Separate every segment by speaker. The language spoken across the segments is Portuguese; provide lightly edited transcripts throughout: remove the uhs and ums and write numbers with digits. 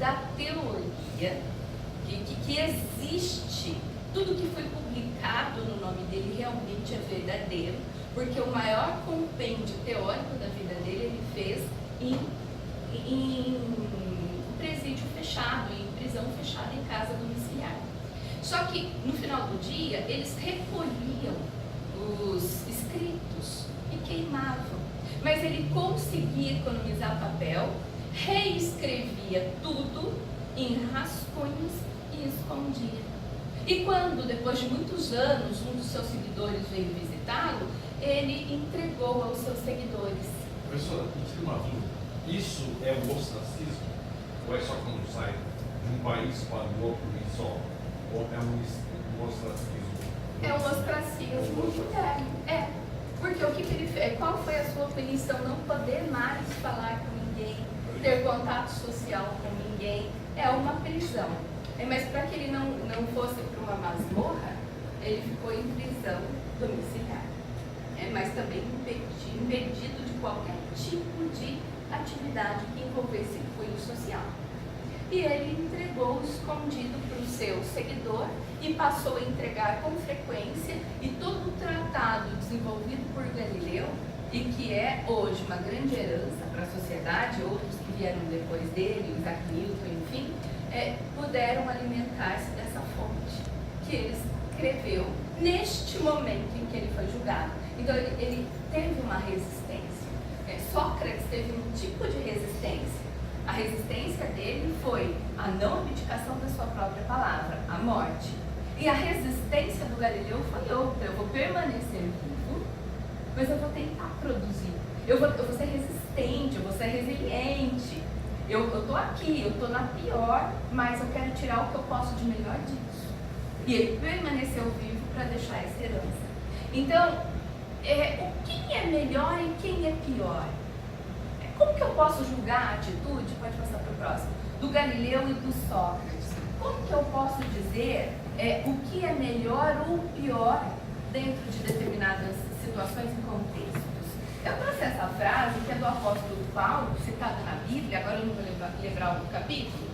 Speaker 1: da teoria que existe, tudo que foi publicado no nome dele realmente é verdadeiro, porque o maior compêndio teórico da vida dele ele fez em presídio fechado, em prisão fechada em casa domiciliar. Só que no final do dia eles recolhiam os escritos e queimavam, mas ele conseguia economizar papel, reescrevia tudo em rascunhos e escondia. E quando, depois de muitos anos, um dos seus seguidores veio visitá-lo, ele entregou aos seus seguidores.
Speaker 2: Professora, me tira uma dúvida. Isso é o ostracismo? Ou é só quando sai de um país para o outro e só? Ou é um ostracismo?
Speaker 1: É um ostracismo interno. É. Porque o que ele fez? Qual foi a sua punição? Não poder mais falar com ninguém, ter contato social com ninguém. É uma prisão. Mas para que ele não fosse para uma masmorra, ele ficou em prisão domiciliar. Mas também impedido de qualquer tipo de atividade que envolvesse cunho social. E ele entregou escondido para o seu seguidor e passou a entregar com frequência, e todo o tratado desenvolvido por Galileu, e que é hoje uma grande herança para a sociedade, outros que vieram depois dele, Isaac Newton, enfim, puderam alimentar-se dessa fonte que ele escreveu neste momento em que ele foi julgado. Então ele teve uma resistência. Sócrates teve um tipo de resistência. A resistência dele foi a não abdicação da sua própria palavra, a morte. E a resistência do Galileu foi outra: eu vou permanecer vivo, mas eu vou tentar produzir. Eu vou ser resistente, eu vou ser resiliente. Eu estou aqui, eu estou na pior, mas eu quero tirar o que eu posso de melhor disso. E ele permaneceu vivo para deixar essa herança. Então, quem é melhor e quem é pior? Como que eu posso julgar a atitude, pode passar para o próximo, do Galileu e do Sócrates? Como que eu posso dizer o que é melhor ou pior dentro de determinadas situações e contextos? Eu trouxe essa frase, que é do apóstolo Paulo, citada na Bíblia, agora eu não vou lembrar o capítulo,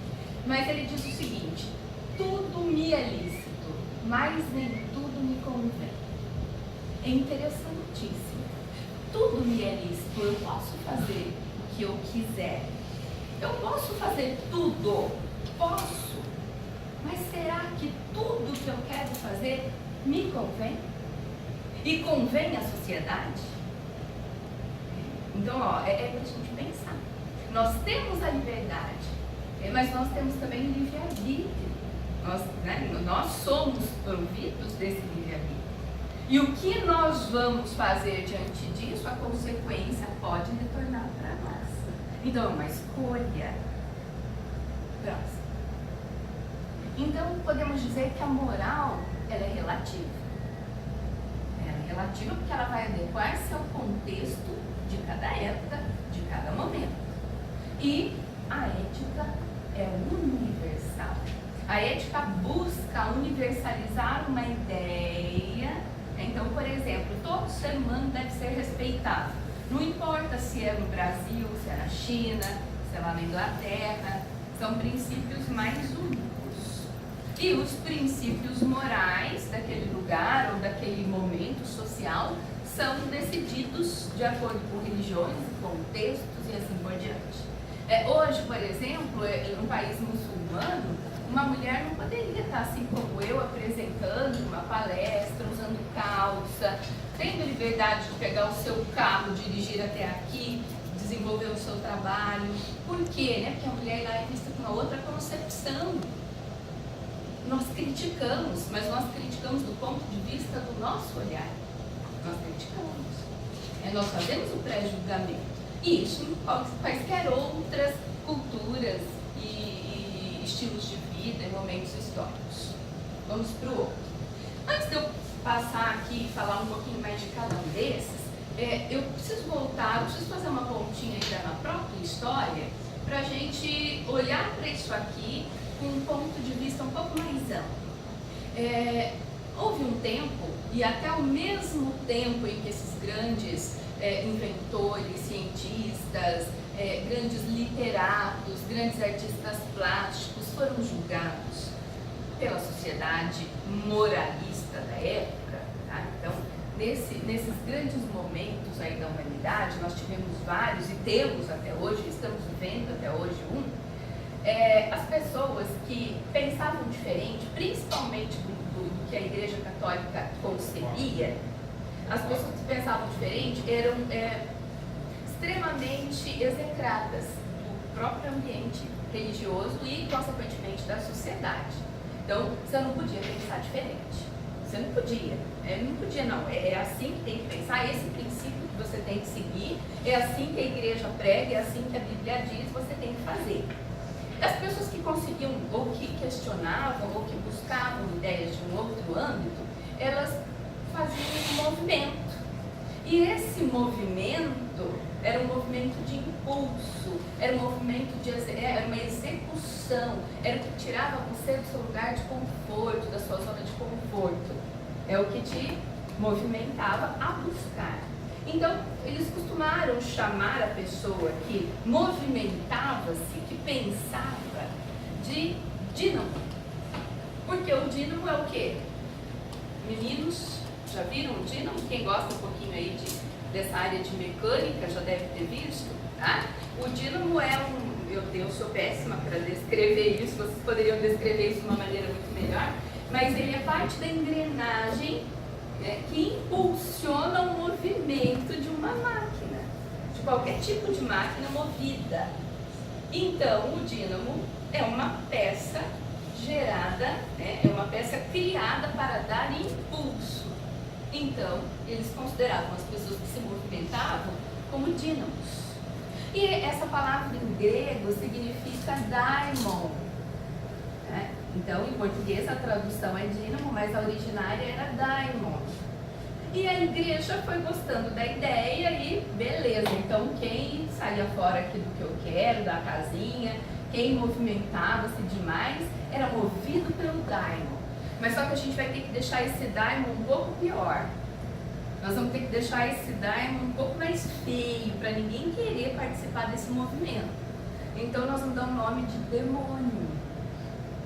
Speaker 1: mas ele diz o seguinte: tudo me é lícito, mas nem tudo me convém. É interessantíssimo. Tudo me é lícito, eu posso fazer o que eu quiser. Eu posso fazer tudo, posso. Mas será que tudo que eu quero fazer me convém? E convém à sociedade? Então, é para a gente pensar. Nós temos a liberdade, mas nós temos também o livre-arbítrio. Nós somos providos desse livre-arbítrio. E o que nós vamos fazer diante disso, a consequência pode retornar para nós. Então, é uma escolha. Próximo. Então, podemos dizer que a moral, ela é relativa. Ela é relativa porque ela vai adequar-se ao contexto de cada época, de cada momento. E a ética é universal. A ética busca universalizar uma ideia. Então, por exemplo, todo ser humano deve ser respeitado. Não importa se é no Brasil, se é na China, se é lá na Inglaterra, são princípios mais únicos. E os princípios morais daquele lugar ou daquele momento social são decididos de acordo com religiões, contextos e assim por diante. Hoje, por exemplo, em um país muçulmano, uma mulher não poderia estar assim como eu, apresentando uma palestra, usando calça, tendo liberdade de pegar o seu carro, dirigir até aqui, desenvolver o seu trabalho. Por quê? Porque a mulher lá é vista com uma outra concepção. Nós criticamos, mas nós criticamos do ponto de vista do nosso olhar. Nós criticamos. Nós fazemos o pré-julgamento. E isso em quaisquer outras culturas e estilos de vida e momentos históricos. Vamos para o outro. Antes de eu passar aqui e falar um pouquinho mais de cada um desses, eu preciso voltar, eu preciso fazer uma pontinha ainda na própria história, para a gente olhar para isso aqui com um ponto de vista um pouco mais amplo. Houve um tempo, e até ao mesmo tempo em que esses grandes inventores, cientistas, grandes literatos, grandes artistas plásticos foram julgados pela sociedade moralista da época, tá? Então, nesses grandes momentos aí da humanidade, nós tivemos vários e temos até hoje, estamos vivendo até hoje as pessoas que pensavam diferente, principalmente do que a Igreja Católica concebia, as pessoas que pensavam diferente eram extremamente execradas do próprio ambiente religioso e, consequentemente, da sociedade. Então, você não podia pensar diferente. Você não podia. Não podia, não. É assim que tem que pensar, é esse princípio que você tem que seguir, é assim que a igreja prega, é assim que a Bíblia diz, você tem que fazer. As pessoas que conseguiam, ou que questionavam, ou que buscavam ideias de um outro âmbito, elas faziam um movimento. E esse movimento era um movimento de impulso, era um movimento era uma execução, era o que tirava você do seu lugar de conforto, da sua zona de conforto. É o que te movimentava a buscar. Então, eles costumaram chamar a pessoa que movimentava-se, que pensava, de dínamo. Porque o dínamo é o quê? Meninos, já viram o dínamo? Quem gosta um pouquinho aí dessa área de mecânica já deve ter visto, tá? O dínamo é eu sou péssima para descrever isso, vocês poderiam descrever isso de uma maneira muito melhor, mas ele é parte da engrenagem, né, que impulsiona o movimento de uma máquina, de qualquer tipo de máquina movida. Então, o dínamo é uma peça gerada, né, é uma peça criada para dar impulso. Então, eles consideravam as pessoas que se movimentavam como dínamos. E essa palavra em grego significa daimon, né? Então, em português a tradução é dínamo, mas a originária era daimon. E a igreja foi gostando da ideia e beleza, então quem saía fora aqui do que eu quero, da casinha, quem movimentava-se demais, era movido pelo daimon. Mas só que a gente vai ter que deixar esse daimon um pouco pior. Nós vamos ter que deixar esse daimon um pouco mais feio, para ninguém querer participar desse movimento. Então nós vamos dar um nome de demônio.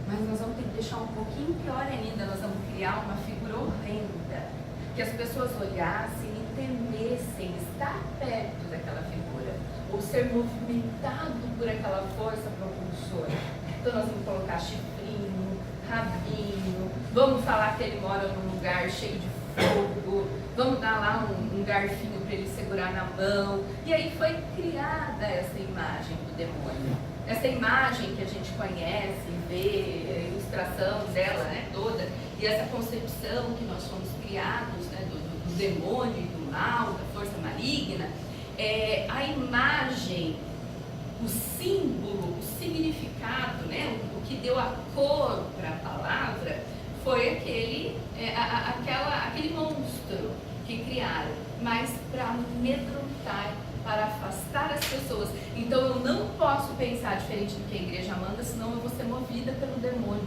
Speaker 1: Mas nós vamos ter que deixar um pouquinho pior ainda, nós vamos criar uma figura horrenda, que as pessoas olhassem e temessem estar perto daquela figura, ou ser movimentado por aquela força propulsora. Então nós vamos colocar chifrinho, rabinho, vamos falar que ele mora num lugar cheio de fogo, vamos dar lá um garfinho para ele segurar na mão. E aí foi criada essa imagem do demônio. Essa imagem que a gente conhece, vê, a ilustração dela, né, toda, e essa concepção que nós fomos criados, né, do demônio e do mal, da força maligna, a imagem, o símbolo, o significado, né, o que deu a cor para a palavra, foi aquele monstro que criaram, mas para amedrontar, para afastar as pessoas. Então eu não posso pensar diferente do que a igreja manda, senão eu vou ser movida pelo demônio.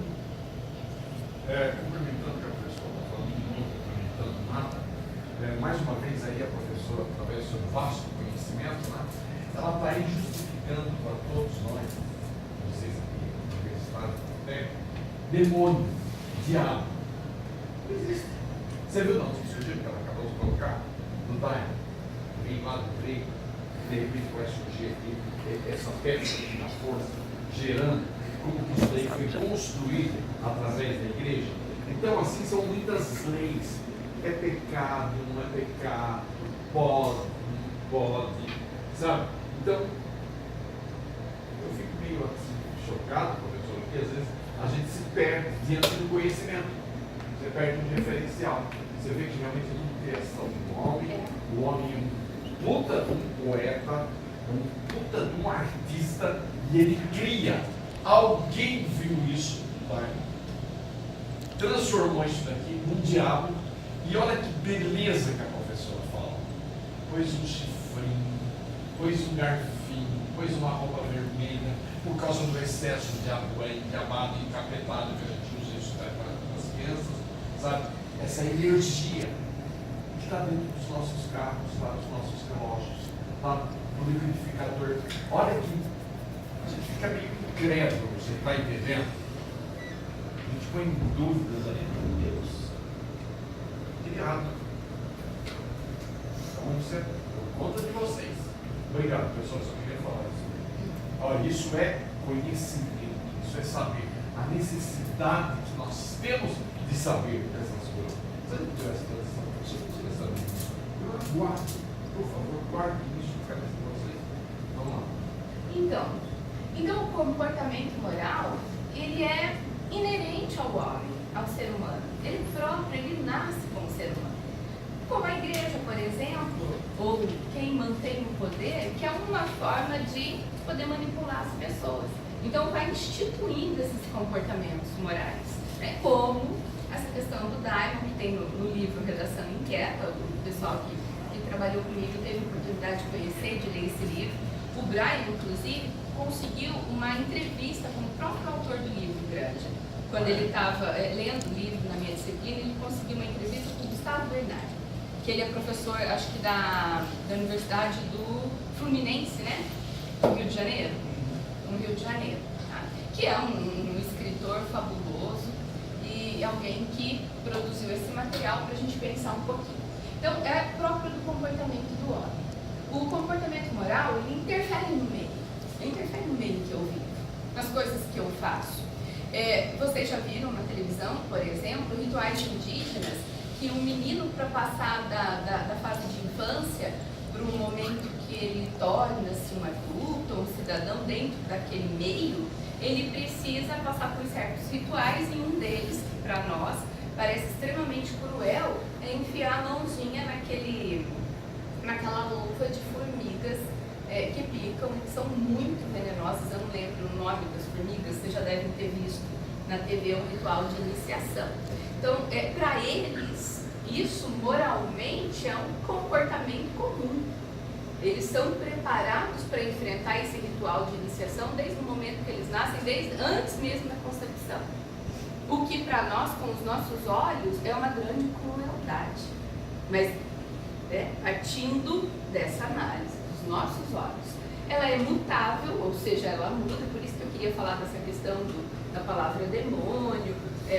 Speaker 2: Complementando o que a professora está falando, não complementando nada, mais uma vez aí a professora, através do seu vasto conhecimento, né, ela está aí justificando para todos nós, vocês aqui, universitários, demônio, diabo. Não existe. Você viu não, que surgiu que ela acabou de colocar no Daimon, vem lá do grego, de repente vai surgir aqui essa peça na força, gerando como que isso daí foi construído através da igreja. Então, assim, são muitas leis. É pecado, não é pecado, pode, não pode, sabe? Então, eu fico meio assim, chocado, professor, porque às vezes a gente se perde diante do conhecimento. Você perde um referencial. Você vê que realmente é uma criação do homem, o homem é um puta de um poeta, um puta de um artista, e ele cria. Alguém viu isso, pai? Transformou isso daqui num diabo, e olha que beleza que a professora fala. Pôs um chifrinho, pôs um garfinho, pôs uma roupa vermelha, por causa do excesso de amado e encapetado que a gente usa isso para as crianças, sabe? Essa energia que está dentro dos nossos carros, está nos nossos relógios, está no liquidificador. Olha que a gente fica meio incrédulo, você está entendendo? A gente põe dúvidas ali, meu Deus. Criado. Então, isso é por conta de vocês. Obrigado, pessoal, só queria falar isso. Olha, isso é conhecimento, isso é saber. A necessidade que nós temos de saber dessas coisas. Se eu não tivesse tradição, se eu não tivesse saber isso, eu aguardo, por favor, guarde isso na cabeça de vocês. Vamos lá.
Speaker 1: Então o comportamento moral, ele é inerente ao homem, ao ser humano. Ele próprio, ele nasce como ser humano. Como a igreja, por exemplo, ou quem mantém o poder, que é uma forma de poder manipular as pessoas. Então vai instituindo esses comportamentos morais. Né? Como essa questão do Diamond, que tem no livro Redação Inquieta, o pessoal que trabalhou comigo teve a oportunidade de conhecer, de ler esse livro. O Brian, inclusive, conseguiu uma entrevista com o próprio autor do livro, Granja. Quando ele estava lendo o livro na minha disciplina, ele conseguiu uma entrevista com o Gustavo Bernardi, que ele é professor, acho que da Universidade do Fluminense, né? No Rio de Janeiro. No Rio de Janeiro, tá? Que é um escritor fabuloso e alguém que produziu esse material para a gente pensar um pouquinho. Então, é próprio do comportamento do homem. O comportamento moral, ele interfere no meio. Ele interfere no meio que eu vivo, nas coisas que eu faço. Vocês já viram na televisão, por exemplo, rituais indígenas, que um menino, para passar da fase de infância para um momento que ele torna-se um adulto ou um cidadão dentro daquele meio, ele precisa passar por certos rituais, e um deles, que para nós parece extremamente cruel, é enfiar a mãozinha naquela luva de formigas que picam, que são muito venenosas. Eu não lembro o nome das formigas, vocês já devem ter visto na TV, um ritual de iniciação. Então, para eles, isso moralmente é um comportamento comum. Eles são preparados para enfrentar esse ritual de iniciação desde o momento que eles nascem, desde antes mesmo da concepção. O que para nós, com os nossos olhos, é uma grande crueldade. Mas, partindo dessa análise dos nossos olhos, ela é mutável, ou seja, ela muda. Por isso que eu queria falar dessa questão da palavra demônio,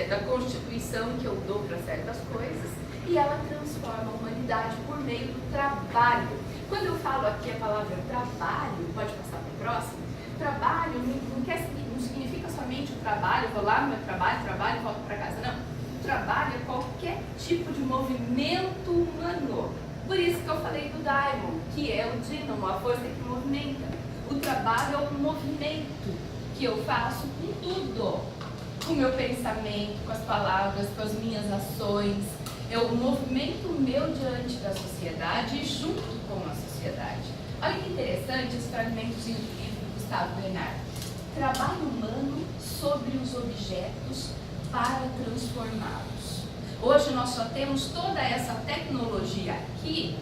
Speaker 1: da constituição que eu dou para certas coisas, e ela transforma a humanidade por meio do trabalho. Quando eu falo aqui a palavra trabalho, pode passar para o próximo, trabalho não significa somente o trabalho, vou lá no meu trabalho e volto para casa. Não, o trabalho é qualquer tipo de movimento humano. Por isso que eu falei do Daimon, que é o dínamo, a força que movimenta. O trabalho é um movimento que eu faço com tudo, com o meu pensamento, com as palavras, com as minhas ações. É o movimento meu diante da sociedade e junto com a sociedade. Olha que interessante esse fragmentozinho do livro do Gustavo Bernardi. Trabalho humano sobre os objetos para transformá-los. Hoje nós só temos toda essa tecnologia aqui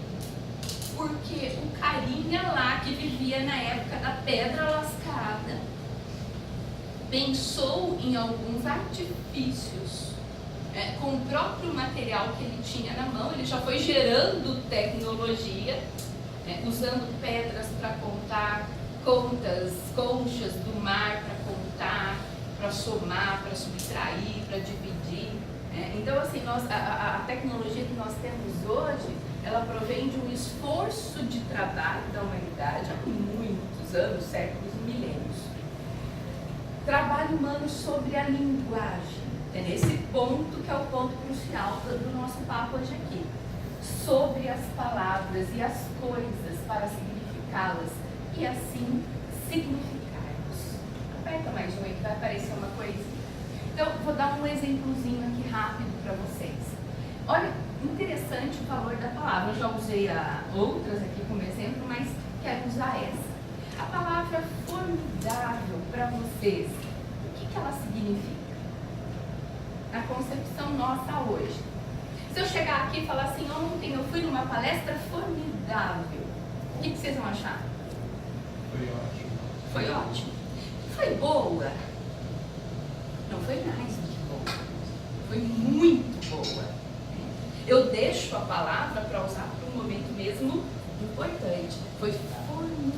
Speaker 1: porque o carinha lá que vivia na época da pedra lascada pensou em alguns artifícios com o próprio material que ele tinha na mão. Ele já foi gerando tecnologia, usando pedras para contar, conchas do mar para contar, para somar, para subtrair, para dividir. Então, assim, a tecnologia que nós temos hoje, ela provém de um esforço de trabalho da humanidade há muitos anos, séculos e milênios. Trabalho humano sobre a linguagem. É nesse ponto que é o ponto crucial do nosso papo hoje aqui. Sobre as palavras e as coisas para significá-las e assim significarmos. Aperta mais um aí que vai aparecer uma coisa. Então, vou dar um exemplozinho aqui rápido para vocês. Olha, interessante o valor da palavra. Eu já usei outras aqui como exemplo, mas quero usar essa. A palavra formidável para vocês, o que ela significa? Na concepção nossa hoje. Se eu chegar aqui e falar assim, ontem eu fui numa palestra formidável, o que vocês vão achar?
Speaker 2: Foi ótimo.
Speaker 1: Foi ótimo. Foi boa? Não foi mais do que boa. Foi muito boa. Eu deixo a palavra para usar para um momento mesmo importante. Foi formidável.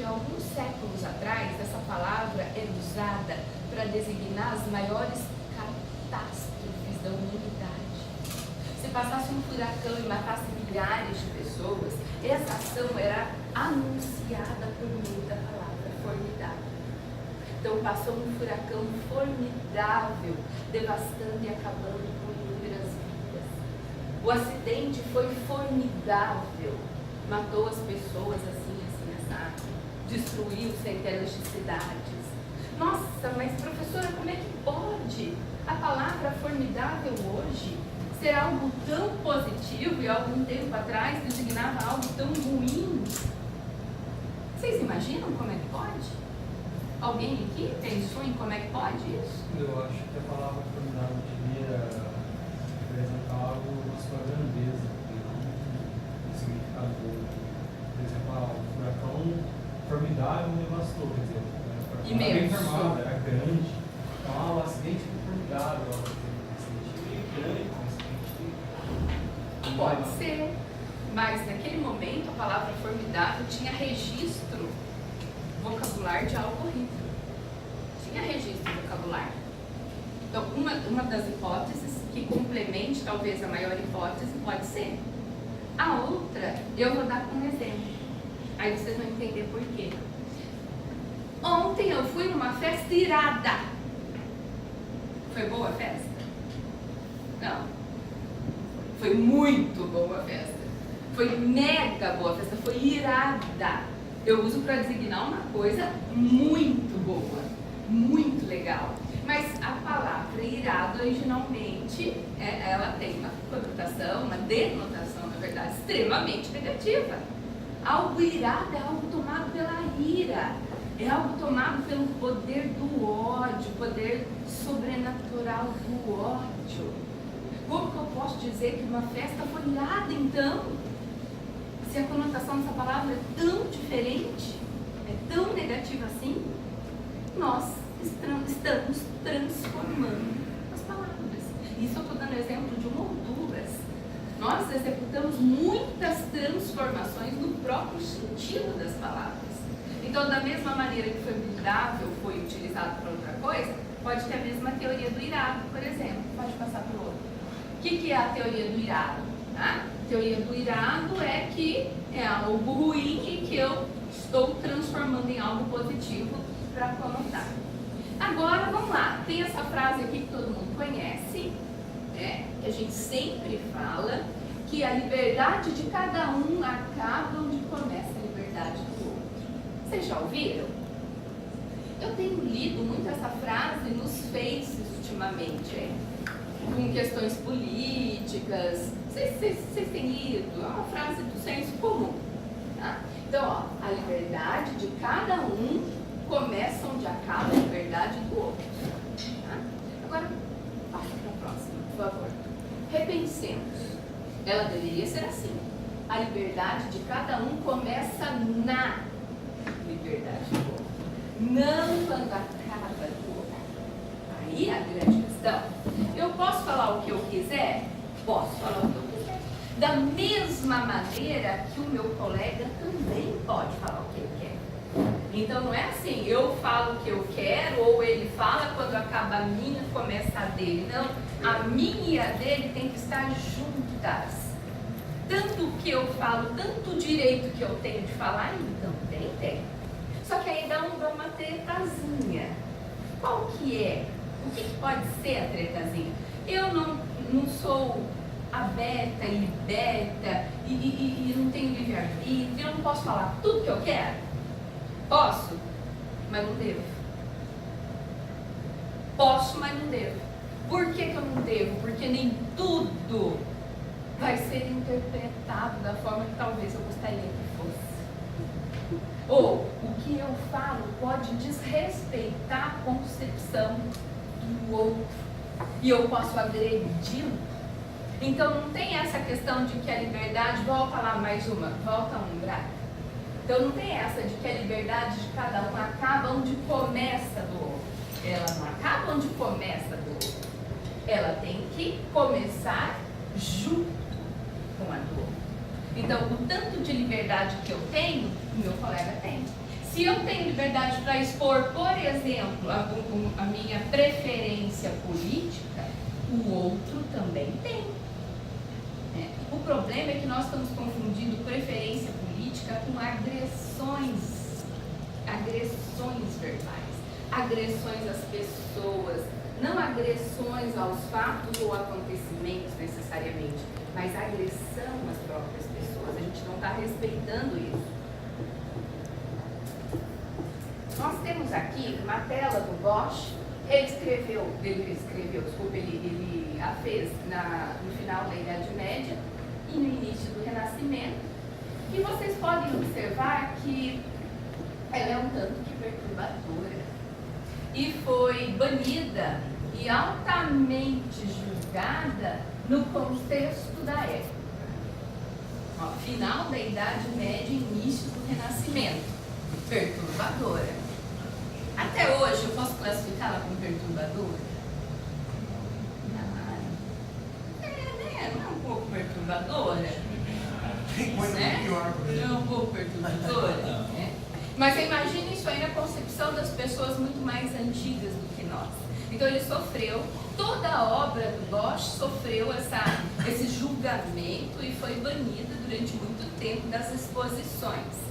Speaker 1: alguns séculos atrás, essa palavra era usada para designar as maiores catástrofes da humanidade. Se passasse um furacão e matasse milhares de pessoas, essa ação era anunciada por meio da palavra formidável. Então passou um furacão formidável, devastando e acabando com inúmeras vidas. O acidente foi formidável, matou as pessoas assim, assado, destruiu centenas de cidades. Nossa, mas professora, como é que pode a palavra formidável hoje ser algo tão positivo e há algum tempo atrás designava algo tão ruim? Vocês imaginam como é que pode? Alguém aqui pensou em como é que pode isso?
Speaker 3: Eu acho que a palavra formidável devia representar algo na sua grandeza, e não um significado bom. Por exemplo, o furacão formidável devastou, quer dizer,
Speaker 1: bem
Speaker 3: formado, era grande. Então, o acidente foi formidável, um acidente grande, um acidente.
Speaker 1: Pode ser, mas naquele momento a palavra formidável tinha registro vocabular de algo horrível. Tinha registro vocabular. Então, uma das hipóteses que complemente talvez a maior hipótese pode ser. A outra, eu vou dar um exemplo. Aí vocês vão entender por quê. Ontem eu fui numa festa irada. Foi boa a festa? Não. Foi muito boa a festa. Foi mega boa a festa. Foi irada. Eu uso para designar uma coisa muito boa, muito legal. Mas a palavra irado originalmente, ela tem uma conotação, uma denotação, na verdade, extremamente negativa. Algo irado é algo tomado pela ira, é algo tomado pelo poder do ódio, poder sobrenatural do ódio. Como que eu posso dizer que uma festa foi irada, então? Se a conotação dessa palavra é tão diferente, é tão negativa assim, nós estamos transformando as palavras. Isso eu estou dando exemplo de uma ou duas. Nós executamos muitas transformações no próprio sentido das palavras. Então, da mesma maneira que formidável foi utilizado para outra coisa, pode ter a mesma teoria do irado, por exemplo. Pode passar para o outro. O que é a teoria do irado? A teoria do irado é que é algo ruim e que eu estou transformando em algo positivo para conotar. Agora, vamos lá. Tem essa frase aqui que todo mundo conhece, que a gente sempre fala, que a liberdade de cada um acaba onde começa a liberdade do outro. Vocês já ouviram? Eu tenho lido muito essa frase nos Faces ultimamente, com questões políticas. Vocês têm lido? É uma frase do senso comum. Tá? Então, a liberdade de cada um começa onde acaba a liberdade do outro. Tá? Agora, passa para a próxima, por favor. Repensemos. Ela deveria ser assim. A liberdade de cada um começa na liberdade do outro. Não quando acaba do outro. Aí é a grande questão. Eu posso falar o que eu quiser? Posso falar o que eu quiser. Da mesma maneira que o meu colega também pode falar o que ele quer. Então não é assim, eu falo o que eu quero, ou ele fala, quando acaba a minha, começa a dele. Não, a minha e a dele tem que estar juntas. Tanto o que eu falo, tanto o direito que eu tenho de falar, ele também tem. Só que aí dá uma tretazinha. Qual que é? O que pode ser a tretazinha? Eu não sou aberta e liberta e não tenho livre-arbítrio, eu não posso falar tudo que eu quero. Posso, mas não devo. Posso, mas não devo. Por que eu não devo? Porque nem tudo vai ser interpretado da forma que talvez eu gostaria que fosse. Ou o que eu falo pode desrespeitar a concepção do outro e eu posso agredi-lo. Então não tem essa questão de que a liberdade, volta lá mais uma, volta um, Braga. Então não tem essa de que a liberdade de cada um acaba onde começa do outro. Ela não acaba onde começa do outro. Ela tem que começar junto com a do outro. Então o tanto de liberdade que eu tenho, o meu colega tem. Se eu tenho liberdade para expor, por exemplo, a minha preferência política, o outro também tem. O problema é que nós estamos confundindo preferência política com agressões verbais, agressões às pessoas, não agressões aos fatos ou acontecimentos necessariamente, mas agressão às próprias pessoas. A gente não está respeitando isso. Nós temos aqui uma tela do Bosch. Ele a fez no final da Idade Média e no início do Renascimento. E vocês podem observar que ela é um tanto que perturbadora. E foi banida e altamente julgada no contexto da época. Final da Idade Média e início do Renascimento. Perturbadora. Até hoje eu posso classificá-la como perturbadora? Não é um pouco perturbadora? Né? Não é um pouco perturbadora? Né? Mas imagine isso aí na concepção das pessoas muito mais antigas do que nós. Então ele sofreu, toda a obra do Bosch sofreu esse julgamento e foi banida durante muito tempo das exposições.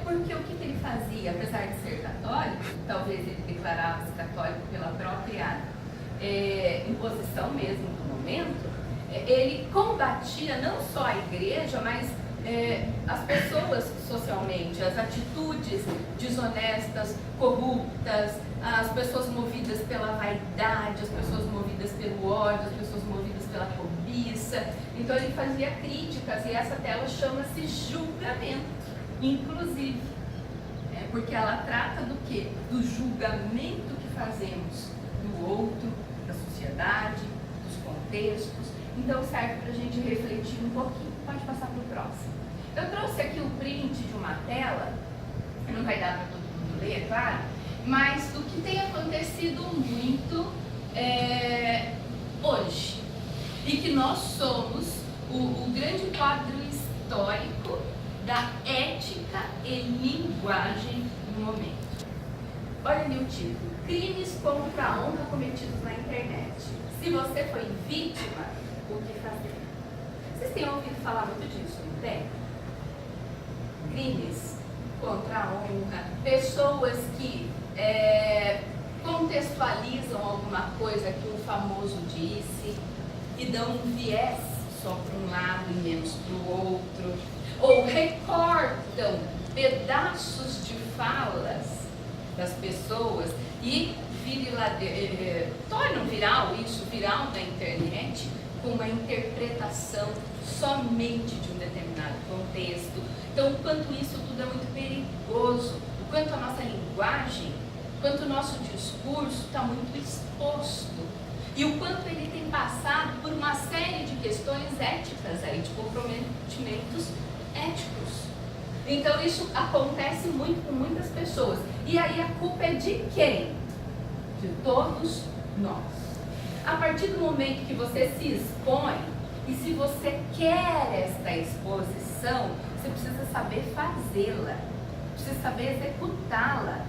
Speaker 1: Porque o que ele fazia, apesar de ser católico, talvez ele declarava-se católico pela própria imposição mesmo do momento, ele combatia não só a igreja, mas as pessoas socialmente, as atitudes desonestas, corruptas, as pessoas movidas pela vaidade, as pessoas movidas pelo ódio, as pessoas movidas pela cobiça. Então ele fazia críticas e essa tela chama-se julgamento. Inclusive, porque ela trata do quê? Do julgamento que fazemos do outro, da sociedade, dos contextos. Então serve para a gente refletir um pouquinho. Pode passar para o próximo. Eu trouxe aqui o print de uma tela, não vai dar para todo mundo ler, é claro, mas o que tem acontecido muito hoje, e que nós somos o grande quadro histórico da ética e linguagem no momento. Olha ali o título: Crimes contra a honra cometidos na internet. Se você foi vítima, o que fazer? Vocês têm ouvido falar muito disso, não tem? Crimes contra a honra, pessoas que contextualizam alguma coisa que um famoso disse e dão um viés só para um lado e menos para o outro, ou recortam pedaços de falas das pessoas e tornam viral na internet com uma interpretação somente de um determinado contexto. Então, o quanto isso tudo é muito perigoso, o quanto a nossa linguagem, o quanto o nosso discurso está muito exposto e o quanto ele tem passado por uma série de questões éticas aí, de comprometimentos éticos. Então isso acontece muito com muitas pessoas. E aí a culpa é de quem? De todos nós. A partir do momento que você se expõe, e se você quer esta exposição, você precisa saber fazê-la, precisa saber executá-la.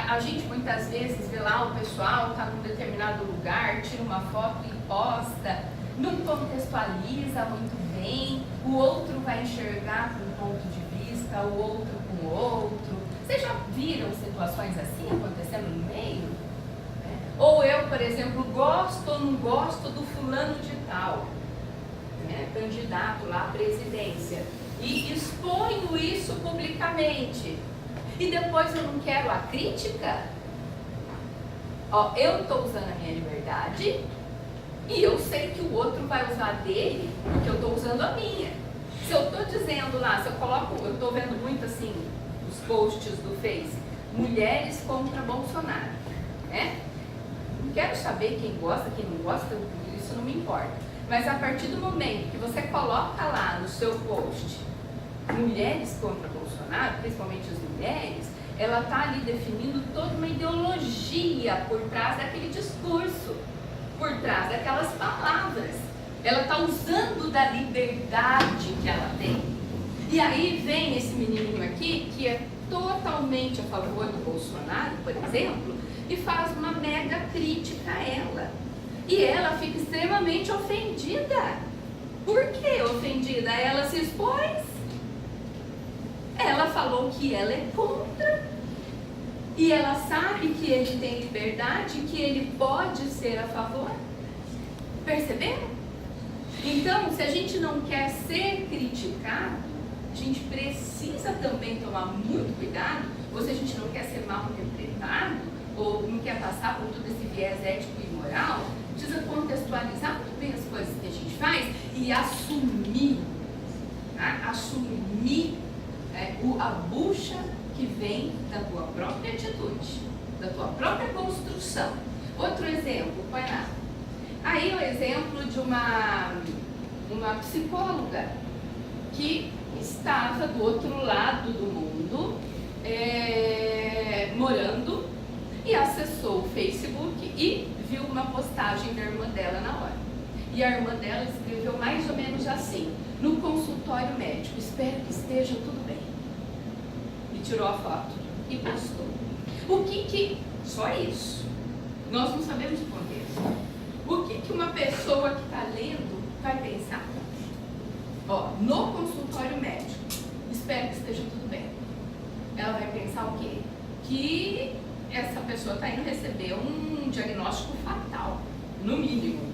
Speaker 1: A gente muitas vezes vê lá o pessoal está num determinado lugar, tira uma foto e posta, não contextualiza muito bem, o outro vai enxergar com um ponto de vista, o outro com o outro. Vocês já viram situações assim acontecendo no meio? Ou eu, por exemplo, gosto ou não gosto do fulano de tal, candidato lá à presidência, e exponho isso publicamente. E depois eu não quero a crítica? Eu estou usando a minha liberdade e eu sei que o outro vai usar dele porque eu estou usando a minha. Se eu estou dizendo lá, eu estou vendo muito assim, os posts do Face, mulheres contra Bolsonaro, Não quero saber quem gosta, quem não gosta, isso não me importa. Mas a partir do momento que você coloca lá no seu post mulheres contra Bolsonaro, principalmente as mulheres, ela está ali definindo toda uma ideologia por trás daquele discurso, por trás daquelas palavras. Ela está usando da liberdade que ela tem. E aí vem esse menininho aqui, que é totalmente a favor do Bolsonaro, por exemplo, e faz uma mega crítica a ela. E ela fica extremamente ofendida. Por que ofendida? Ela se expôs. Ela falou que ela é contra. E ela sabe que ele tem liberdade, que ele pode ser a favor. Perceberam? Então, se a gente não quer ser criticado, a gente precisa também tomar muito cuidado, ou se a gente não quer ser mal interpretado, ou não quer passar por todo esse viés ético e moral, precisa contextualizar muito bem as coisas que a gente faz e assumir, tá? Assumir a bucha que vem da tua própria atitude, da tua própria construção. Outro exemplo, põe lá. Aí o exemplo de uma psicóloga que estava do outro lado do mundo, morando, e acessou o Facebook e viu uma postagem da irmã dela na hora. E a irmã dela escreveu mais ou menos assim: no consultório médico, espero que esteja tudo bem. E tirou a foto e postou. O que só isso? Nós não sabemos o contexto. O que uma pessoa que está lendo vai pensar? Ó, no consultório médico, espero que esteja tudo bem. Ela vai pensar o quê? Que essa pessoa está indo receber um diagnóstico fatal, no mínimo.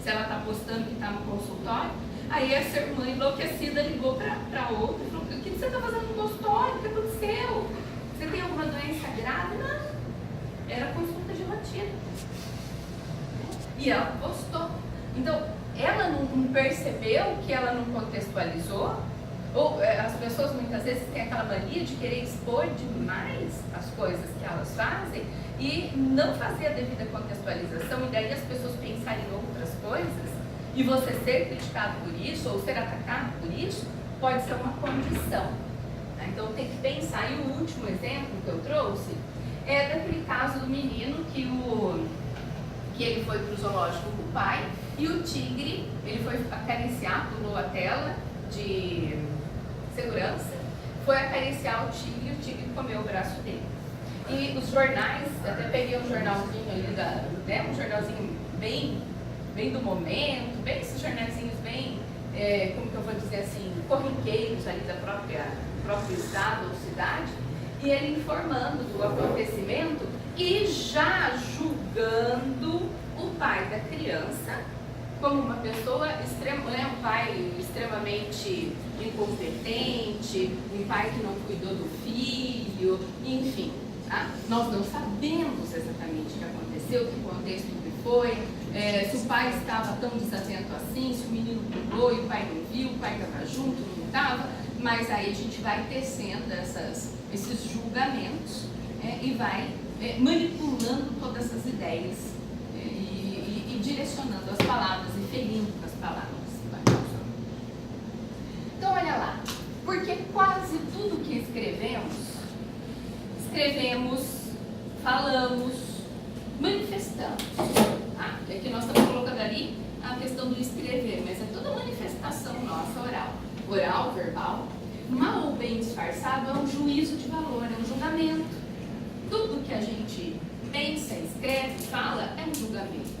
Speaker 1: Se ela está postando que está no consultório, aí essa irmã enlouquecida ligou para outra e falou: o que você está fazendo no consultório? O que aconteceu? Você tem alguma doença grave? Não. Era consulta de rotina. E ela postou. Então, ela não percebeu que ela não contextualizou. Ou as pessoas muitas vezes têm aquela mania de querer expor demais as coisas que elas fazem e não fazer a devida contextualização, e daí as pessoas pensarem em outras coisas, e você ser criticado por isso ou ser atacado por isso pode ser uma condição. Então tem que pensar. E o último exemplo que eu trouxe é daquele caso do menino que ele foi para o zoológico com o pai, e o tigre, ele foi acariciar, pulou a tela de segurança, foi acariciar o tigre comeu o braço dele. E os jornais, até peguei um jornalzinho ali, um jornalzinho bem do momento, bem esses jornalzinhos bem, como que eu vou dizer assim, corriqueiros ali da próprio estado ou cidade, e ele informando do acontecimento e já julgando o pai da criança como uma pessoa um pai extremamente incompetente, um pai que não cuidou do filho, enfim. Tá? Nós não sabemos exatamente o que aconteceu, que contexto que foi, se o pai estava tão desatento assim, se o menino pulou e o pai não viu, o pai estava junto, não estava, mas aí a gente vai tecendo esses julgamentos e vai manipulando todas essas ideias e direcionando as palavras e ferindo as palavras. Então olha lá, porque quase tudo que escrevemos, falamos, manifestamos. Tá? E aqui nós estamos colocando ali a questão do escrever, mas é toda manifestação nossa, oral, verbal, mal ou bem disfarçado, é um juízo de valor, é um julgamento. Tudo que a gente pensa, escreve, fala, é um julgamento.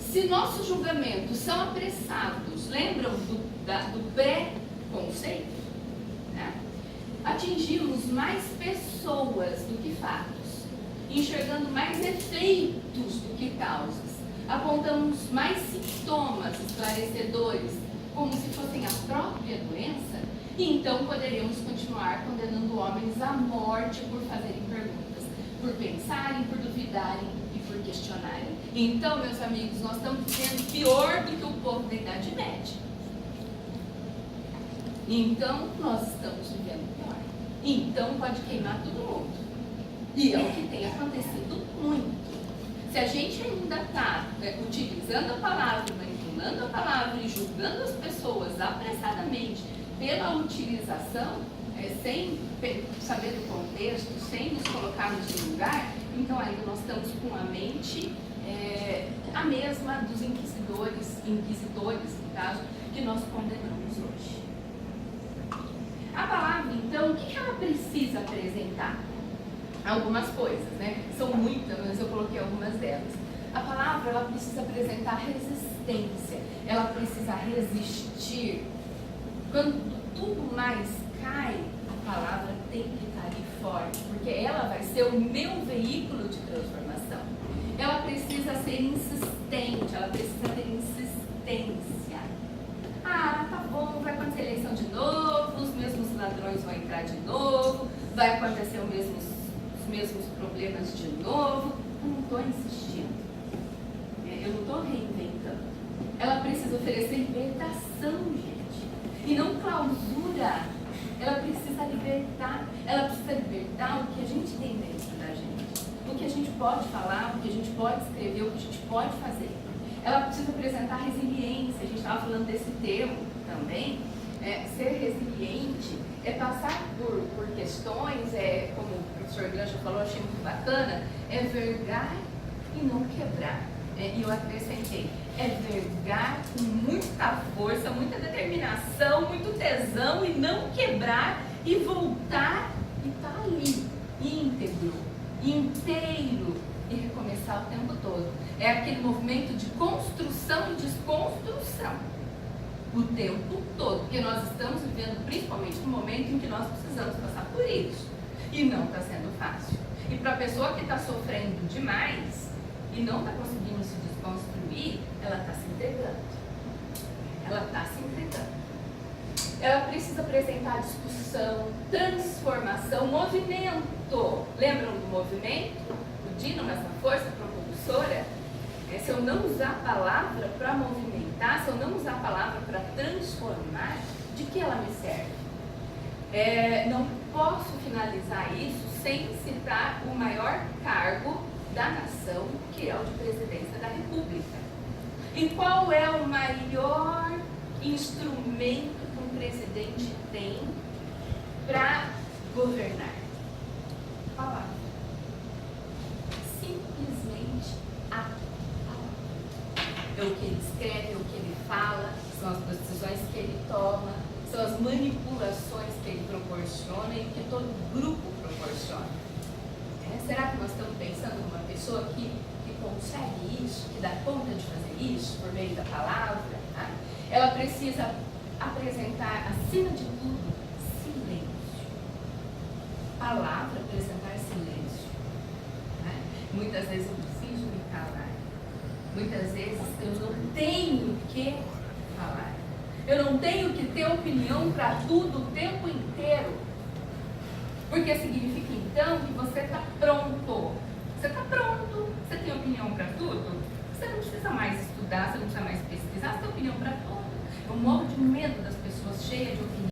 Speaker 1: Se nossos julgamentos são apressados, lembram do pré-conceito? Né? Atingimos mais pessoas do que fatos, enxergando mais efeitos do que causas, apontamos mais sintomas esclarecedores, como se fossem a própria doença, e então poderíamos continuar condenando homens à morte por fazerem perguntas, por pensarem, por duvidarem e por questionarem. Então, meus amigos, nós estamos vivendo pior do que o povo da Idade Média. Então, nós estamos vivendo pior. Então, pode queimar todo mundo. E é o que tem acontecido muito. Se a gente ainda está utilizando a palavra, manipulando a palavra e julgando as pessoas apressadamente pela utilização, sem saber do contexto, sem nos colocarmos no lugar, então ainda nós estamos com a mente a mesma dos inquisidores, no caso, que nós condenamos hoje. A palavra, então, o que ela precisa apresentar? Algumas coisas, né? São muitas, mas eu coloquei algumas delas. A palavra, ela precisa apresentar resistência, ela precisa resistir. Quando tudo mais cai, a palavra tem que estar ali forte, porque ela vai ser o meu veículo de transformação. Ela precisa ser insistente, ela precisa ter insistência. Ah, tá bom, vai acontecer eleição de novo, os mesmos ladrões vão entrar de novo, vai acontecer os mesmos problemas de novo. Eu não estou insistindo, eu não estou reinventando. Ela precisa oferecer libertação, gente, e não clausura. Ela precisa libertar, ela precisa libertar o que a gente tem dentro da gente, o que a gente pode falar, o que a gente pode escrever, o que a gente pode fazer. Ela precisa apresentar resiliência, a gente estava falando desse termo também. Ser resiliente é passar por questões, como o professor Grancha falou, achei muito bacana, é vergar e não quebrar. E eu acrescentei, é vergar com muita força, muita determinação, muito tesão e não quebrar e voltar e estar ali, íntegro, inteiro e recomeçar o tempo todo. É aquele movimento de construção e desconstrução o tempo todo, porque nós estamos vivendo principalmente no momento em que nós precisamos passar por isso e não está sendo fácil. E para a pessoa que está sofrendo demais e não está conseguindo se desconstruir, ela está se entregando. Ela está se entregando. Ela precisa apresentar discussão, transformação, movimento. Lembram do movimento? O dínamo, essa força propulsora? Se eu não usar a palavra para movimentar, se eu não usar a palavra para transformar, de que ela me serve? Não posso finalizar isso sem citar o maior cargo da nação, que é o de presidência da República. E qual é o maior instrumento que um presidente tem para governar? A palavra. Simplesmente a palavra. É o que ele escreve, é o que ele fala, são as decisões que ele toma, são as manipulações que ele proporciona e que todo grupo proporciona. Será que nós estamos pensando numa pessoa que consegue isso, que dá conta de fazer isso por meio da palavra? Ela precisa apresentar, acima de tudo, silêncio. Palavra, apresentar silêncio. Muitas vezes eu preciso me calar. Muitas vezes eu não tenho que falar. Eu não tenho que ter opinião para tudo o tempo inteiro. Porque significa então que você está pronto. Você está pronto. Você tem opinião para tudo? Você não precisa mais estudar, você não precisa mais pesquisar, você tem opinião para tudo. Eu morro de medo das pessoas cheias de opinião.